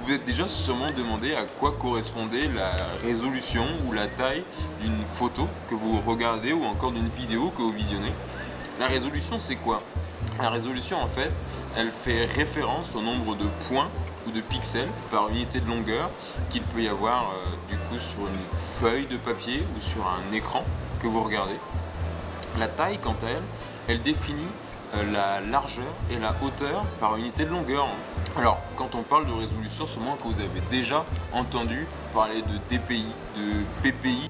Vous êtes déjà sûrement demandé à quoi correspondait la résolution ou la taille d'une photo que vous regardez ou encore d'une vidéo que vous visionnez. La résolution, c'est quoi? La résolution, en fait, elle fait référence au nombre de points ou de pixels par unité de longueur qu'il peut y avoir du coup sur une feuille de papier ou sur un écran que vous regardez. La taille, quant à elle, elle définit la largeur et la hauteur par unité de longueur. Alors, quand on parle de résolution, sûrement que vous avez déjà entendu parler de DPI, de PPI.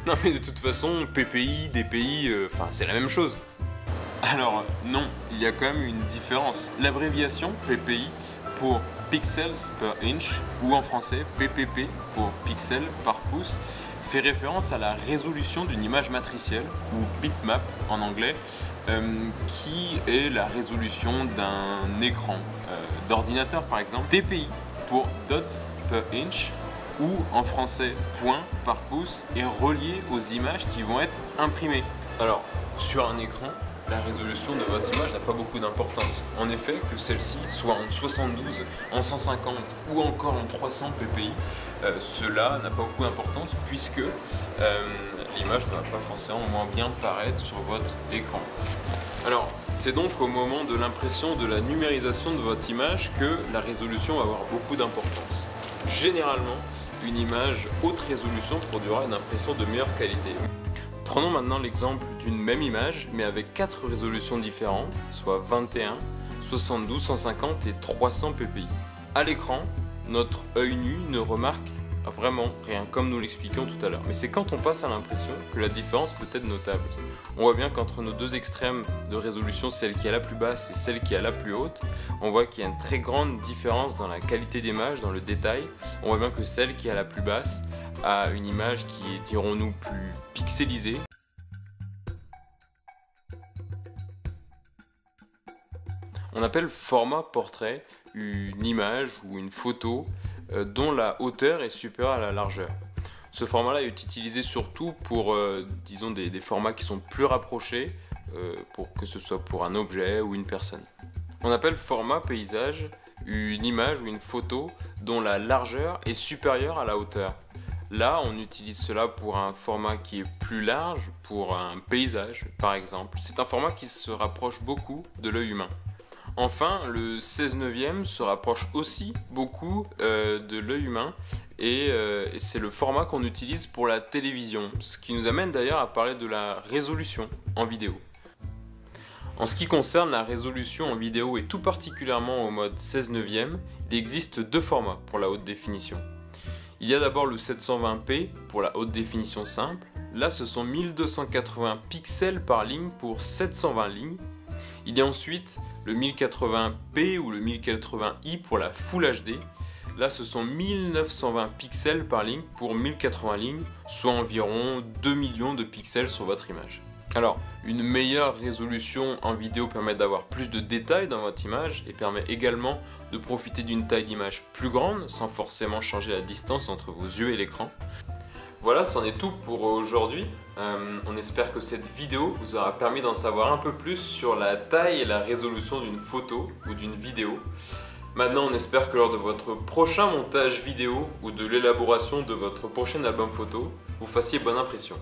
Non mais de toute façon, PPI, DPI, c'est la même chose. Alors non, il y a quand même une différence. L'abréviation PPI pour Pixels per Inch ou en français PPP pour Pixels par pouce fait référence à la résolution d'une image matricielle ou bitmap en anglais qui est la résolution d'un écran d'ordinateur par exemple. DPI pour Dots per Inch ou en français point par pouce est relié aux images qui vont être imprimées. Alors sur un écran, la résolution de votre image n'a pas beaucoup d'importance. En effet, que celle-ci soit en 72, en 150 ou encore en 300 ppi, cela n'a pas beaucoup d'importance puisque l'image ne va pas forcément moins bien paraître sur votre écran. Alors, c'est donc au moment de l'impression de la numérisation de votre image que la résolution va avoir beaucoup d'importance. Généralement, une image haute résolution produira une impression de meilleure qualité. Prenons maintenant l'exemple d'une même image, mais avec 4 résolutions différentes, soit 21, 72, 150 et 300 ppi. À l'écran, notre œil nu ne remarque vraiment rien, comme nous l'expliquions tout à l'heure. Mais c'est quand on passe à l'impression que la différence peut être notable. On voit bien qu'entre nos deux extrêmes de résolution, celle qui est la plus basse et celle qui est la plus haute, on voit qu'il y a une très grande différence dans la qualité d'image, dans le détail. On voit bien que celle qui est la plus basse a une image qui est, dirons-nous, plus pixelisée. On appelle format portrait une image ou une photo dont la hauteur est supérieure à la largeur. Ce format-là est utilisé surtout pour, disons, des formats qui sont plus rapprochés, pour que ce soit pour un objet ou une personne. On appelle format paysage une image ou une photo dont la largeur est supérieure à la hauteur. Là, on utilise cela pour un format qui est plus large, pour un paysage par exemple. C'est un format qui se rapproche beaucoup de l'œil humain. Enfin, le 16/9 se rapproche aussi beaucoup de l'œil humain et c'est le format qu'on utilise pour la télévision, ce qui nous amène d'ailleurs à parler de la résolution en vidéo. En ce qui concerne la résolution en vidéo et tout particulièrement au mode 16/9, il existe deux formats pour la haute définition. Il y a d'abord le 720p pour la haute définition simple. Là, ce sont 1280 pixels par ligne pour 720 lignes. Il y a ensuite le 1080p ou le 1080i pour la Full HD. Là, ce sont 1920 pixels par ligne pour 1080 lignes, soit environ 2 millions de pixels sur votre image. Alors, une meilleure résolution en vidéo permet d'avoir plus de détails dans votre image et permet également de profiter d'une taille d'image plus grande sans forcément changer la distance entre vos yeux et l'écran. Voilà, c'en est tout pour aujourd'hui. On espère que cette vidéo vous aura permis d'en savoir un peu plus sur la taille et la résolution d'une photo ou d'une vidéo. Maintenant, on espère que lors de votre prochain montage vidéo ou de l'élaboration de votre prochain album photo, vous fassiez bonne impression.